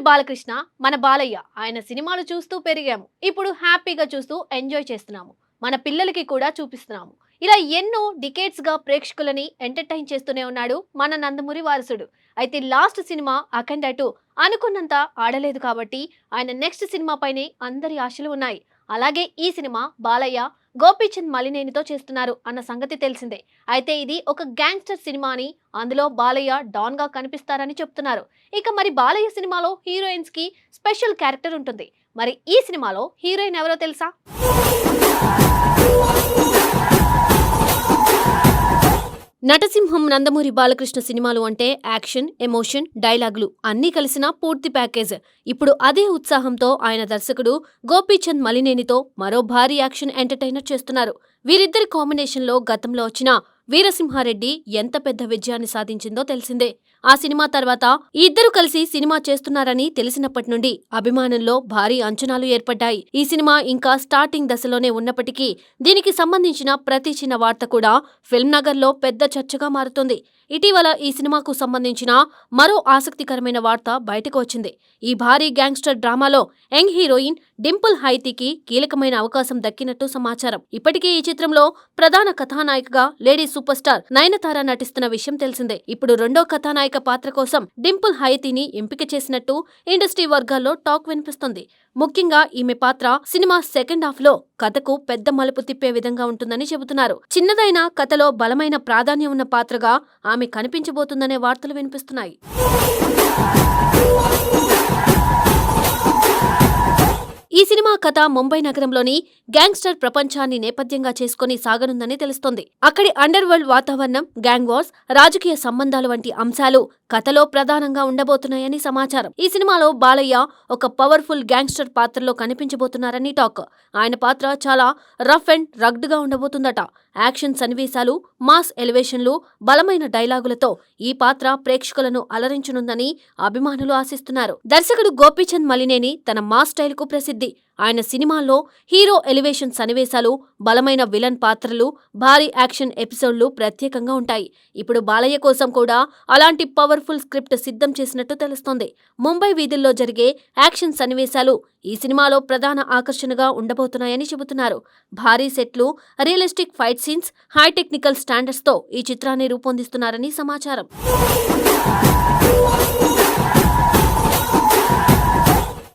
బాలకృష్ణ మన బాలయ్య. ఆయన సినిమాలు చూస్తూ పెరిగాము. ఇప్పుడు హ్యాపీగా చూస్తూ ఎంజాయ్ చేస్తున్నాము. మన పిల్లలకి కూడా చూపిస్తున్నాము. ఇలా ఎన్నో డికేట్స్‌గా ప్రేక్షకులని ఎంటర్‌టైన్ చేస్తూనే ఉన్నాడు మన నందమూరి వారసుడు. అయితే లాస్ట్ సినిమా 'అఖండ 2' అనుకున్నంత ఆడలేదు కాబట్టి ఆయన నెక్స్ట్ సినిమా పైనే అందరి ఆశలు ఉన్నాయి. అలాగే ఈ సినిమా బాలయ్య, గోపీచంద్ మలినేనితో చేస్తున్నారు అన్న సంగతి తెలిసిందే. అయితే ఇది ఒక గ్యాంగ్‌స్టర్ సినిమా అని, అందులో బాలయ్య డాన్‌గా కనిపిస్తారని చెప్తున్నారు. ఇక మరి బాలయ్య సినిమాలో హీరోయిన్స్‌కి స్పెషల్ క్యారెక్టర్ ఉంటుంది. మరి ఈ సినిమాలో హీరోయిన్ ఎవరో తెలుసా? నటసింహం నందమూరి బాలకృష్ణ సినిమాలు అంటే యాక్షన్, ఎమోషన్, డైలాగులు అన్నీ కలిసిన పూర్తి ప్యాకేజ్. ఇప్పుడు అదే ఉత్సాహంతో ఆయన దర్శకుడు గోపీచంద్ మలినేనితో మరో భారీ యాక్షన్ ఎంటర్టైనర్ చేస్తున్నారు. వీరిద్దరి కాంబినేషన్లో గతంలో వచ్చిన వీరసింహారెడ్డి ఎంత పెద్ద విజయాన్ని సాధించిందో తెలిసిందే. ఆ సినిమా తర్వాత ఈ ఇద్దరు కలిసి సినిమా చేస్తున్నారని తెలిసినప్పటి నుండి అభిమానుల్లో భారీ అంచనాలు ఏర్పడ్డాయి. ఈ సినిమా ఇంకా స్టార్టింగ్ దశలోనే ఉన్నప్పటికీ దీనికి సంబంధించిన ప్రతి చిన్న వార్త కూడా ఫిల్మ్ నగర్లో పెద్ద చర్చగా మారుతుంది. ఇటీవల ఈ సినిమాకు సంబంధించిన మరో ఆసక్తికరమైన వార్త బయటకు వచ్చింది. ఈ భారీ గ్యాంగ్స్టర్ డ్రామాలో యంగ్ హీరోయిన్ డింపుల్ హైతీకి కీలకమైన అవకాశం దక్కినట్టు సమాచారం. ఇప్పటికే ఈ చిత్రంలో ప్రధాన కథానాయికగా లేడీ సూపర్ స్టార్ నయనతార నటిస్తున్న విషయం తెలిసిందే. ఇప్పుడు రెండో కథానాయిక పాత్ర కోసం డింపుల్ హైతీని ఎంపిక చేసినట్టు ఇండస్ట్రీ వర్గాల్లో టాక్ వినిపిస్తుంది. ముఖ్యంగా ఈమె పాత్ర సినిమా సెకండ్ హాఫ్ లో కథకు పెద్ద మలుపు తిప్పే విధంగా ఉంటుందని చెబుతున్నారు. చిన్నదైన కథలో బలమైన ప్రాధాన్యం ఉన్న పాత్రగా ఆమె కనిపించబోతుందనే వార్తలు వినిపిస్తున్నాయి. ఈ సినిమా కథ ముంబై నగరంలోని గ్యాంగ్స్టర్ ప్రపంచాన్ని నేపథ్యంగా చేసుకుని సాగనుందని తెలుస్తోంది. అక్కడి అండర్ వరల్డ్ వాతావరణం, గ్యాంగ్ వార్స్, రాజకీయ సంబంధాలు వంటి అంశాలు కథలో ప్రధానంగా ఉండబోతున్నాయని సమాచారం. ఈ సినిమాలో బాలయ్య ఒక పవర్ఫుల్ గ్యాంగ్స్టర్ పాత్రలో కనిపించబోతున్నారని టాక్. ఆయన పాత్ర చాలా రఫ్ అండ్ రగ్డ్ గా ఉండబోతుందట. యాక్షన్ సన్నివేశాలు, మాస్ ఎలివేషన్లు, బలమైన డైలాగులతో ఈ పాత్ర ప్రేక్షకులను అలరించనుందని అభిమానులు ఆశిస్తున్నారు. దర్శకుడు గోపీచంద్ మలినేని తన మాస్ స్టైల్ కు ప్రసిద్ధి. ఆయన సినిమాల్లో హీరో ఎలివేషన్ సన్నివేశాలు, బలమైన విలన్ పాత్రలు, భారీ యాక్షన్ ఎపిసోడ్లు ప్రత్యేకంగా ఉంటాయి. ఇప్పుడు బాలయ్య కోసం కూడా అలాంటి పవర్ఫుల్ స్క్రిప్ట్ సిద్ధం చేసినట్టు తెలుస్తోంది. ముంబై వీధుల్లో జరిగే యాక్షన్ సన్నివేశాలు ఈ సినిమాలో ప్రధాన ఆకర్షణగా ఉండబోతున్నాయని చెబుతున్నారు. భారీ సెట్లు, realistic fight scenes, high technical standards తో ఈ చిత్రాన్ని రూపొందిస్తున్నారని సమాచారం.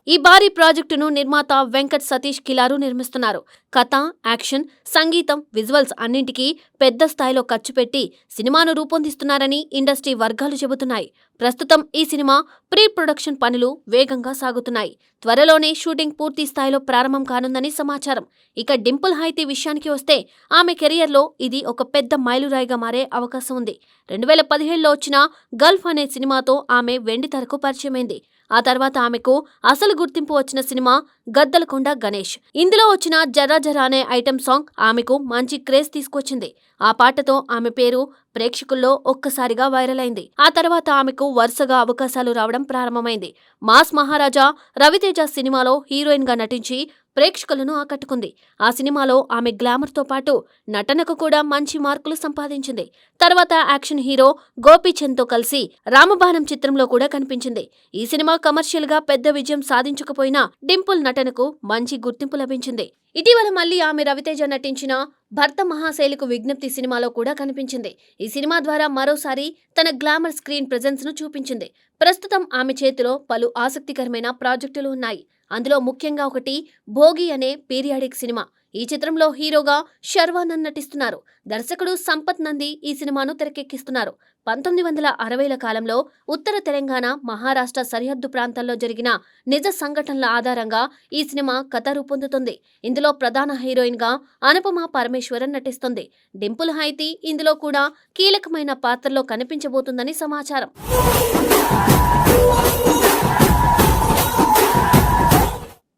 ఈ భారీ ప్రాజెక్టును నిర్మాత వెంకట్ సతీష్ కిలారు నిర్మిస్తున్నారు. కథ, యాక్షన్, సంగీతం, విజువల్స్ అన్నింటికీ పెద్ద స్థాయిలో ఖర్చు పెట్టి సినిమాను రూపొందిస్తున్నారని ఇండస్ట్రీ వర్గాలు చెబుతున్నాయి. ప్రస్తుతం ఈ సినిమా ప్రీ ప్రొడక్షన్ పనులు వేగంగా సాగుతున్నాయి. త్వరలోనే షూటింగ్ పూర్తి స్థాయిలో ప్రారంభం కానుందని సమాచారం. ఇక డింపుల్ హైతీ విషయానికి వస్తే ఆమె కెరియర్లో ఇది ఒక పెద్ద మైలురాయిగా మారే అవకాశం ఉంది. 2017లో వచ్చిన గల్ఫ్ అనే సినిమాతో ఆమె వెండితెరకు పరిచయమైంది. ఆ తర్వాత ఆమెకు అసలు గుర్తింపు వచ్చిన సినిమా గద్దలకొండ గణేష్. ఇందులో వచ్చిన జరా జరా అనే ఐటెం సాంగ్ ఆమెకు మంచి క్రేజ్ తీసుకొచ్చింది. ఆ పాటతో ఆమె పేరు ప్రేక్షకుల్లో ఒక్కసారిగా వైరల్ అయింది. ఆ తర్వాత ఆమెకు వరుసగా అవకాశాలు రావడం ప్రారంభమైంది. మాస్ మహారాజా రవితేజ సినిమాలో హీరోయిన్ గా నటించి ప్రేక్షకులను ఆకట్టుకుంది. ఆ సినిమాలో ఆమె గ్లామర్ తో పాటు నటనకు కూడా మంచి మార్కులు సంపాదించింది. తర్వాత యాక్షన్ హీరో గోపీచంద్ తో కలిసి రామబాణం చిత్రంలో కూడా కనిపించింది. ఈ సినిమా కమర్షియల్ గా పెద్ద విజయం సాధించకపోయినా డింపుల్ నటనకు మంచి గుర్తింపు లభించింది. ఇటీవల మళ్లీ ఆమె రవితేజ నటించిన భర్త మహాశైలికు విజ్ఞప్తి సినిమాలో కూడా కనిపించింది. ఈ సినిమా ద్వారా మరోసారి తన గ్లామర్ స్క్రీన్ ప్రెజెన్స్ ను చూపించింది. ప్రస్తుతం ఆమె చేతిలో పలు ఆసక్తికరమైన ప్రాజెక్టులు ఉన్నాయి. అందులో ముఖ్యంగా ఒకటి భోగి అనే పీరియాడిక్ సినిమా. ఈ చిత్రంలో హీరోగా శర్వానంద్ నటిస్తున్నారు. దర్శకుడు సంపత్ నంది ఈ సినిమాను తెరకెక్కిస్తున్నారు. 1960ల కాలంలో ఉత్తర తెలంగాణ, మహారాష్ట్ర సరిహద్దు ప్రాంతాల్లో జరిగిన నిజ సంఘటనల ఆధారంగా ఈ సినిమా కథ రూపొందుతుంది. ఇందులో ప్రధాన హీరోయిన్ గా అనుపమ పరమేశ్వరన్ నటిస్తుంది. డింపుల్ హైతీ ఇందులో కూడా కీలకమైన పాత్రలో కనిపించబోతుందని సమాచారం.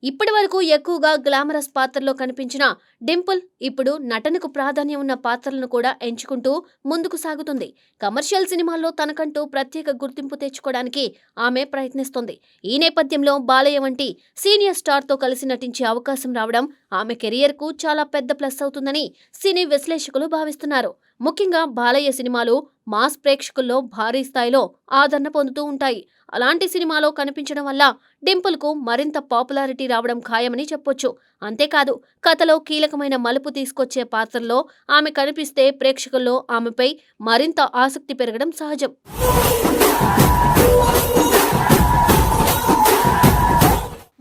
ఇప్పటి వరకు ఎక్కువగా గ్లామరస్ పాత్రలో కనిపించిన డింపుల్ ఇప్పుడు నటనకు ప్రాధాన్యం ఉన్న పాత్రలను కూడా ఎంచుకుంటూ ముందుకు సాగుతుంది. కమర్షియల్ సినిమాల్లో తనకంటూ ప్రత్యేక గుర్తింపు తెచ్చుకోవడానికి ఆమె ప్రయత్నిస్తోంది. ఈ నేపథ్యంలో బాలయ్య వంటి సీనియర్ స్టార్తో కలిసి నటించే అవకాశం రావడం ఆమె కెరియర్కు చాలా పెద్ద ప్లస్ అవుతుందని సినీ విశ్లేషకులు భావిస్తున్నారు. ముఖ్యంగా బాలయ్య సినిమాలు మాస్ ప్రేక్షకుల్లో భారీ స్థాయిలో ఆదరణ పొందుతూ ఉంటాయి. అలాంటి సినిమాలో కనిపించడం వల్ల డింపుల్కు మరింత పాపులారిటీ రావడం ఖాయమని చెప్పొచ్చు. అంతేకాదు, కథలో కీలకమైన మలుపు తీసుకొచ్చే పాత్రల్లో ఆమె కనిపిస్తే ప్రేక్షకుల్లో ఆమెపై మరింత ఆసక్తి పెరగడం సహజం.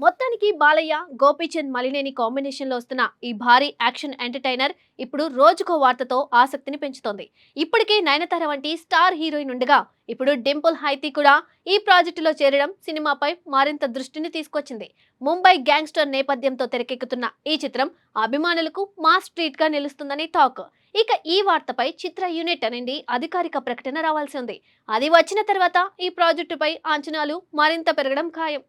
మొత్తానికి బాలయ్య, గోపీచంద్ మలినేని కాంబినేషన్లో వస్తున్న ఈ భారీ యాక్షన్ ఎంటర్టైనర్ ఇప్పుడు రోజుకో వార్తతో ఆసక్తిని పెంచుతోంది. ఇప్పటికే నయనతార వంటి స్టార్ హీరోయిన్ ఉండగా ఇప్పుడు డింపుల్ హైతీ కూడా ఈ ప్రాజెక్టులో చేరడం సినిమాపై మరింత దృష్టిని తీసుకొచ్చింది. ముంబై గ్యాంగ్స్టర్ నేపథ్యంతో తెరకెక్కుతున్న ఈ చిత్రం అభిమానులకు మాస్ ట్రీట్ గా నిలుస్తుందని టాక్. ఇక ఈ వార్తపై చిత్ర యూనిట్ నుండి అధికారిక ప్రకటన రావాల్సి ఉంది. అది వచ్చిన తర్వాత ఈ ప్రాజెక్టుపై అంచనాలు మరింత పెరగడం ఖాయం.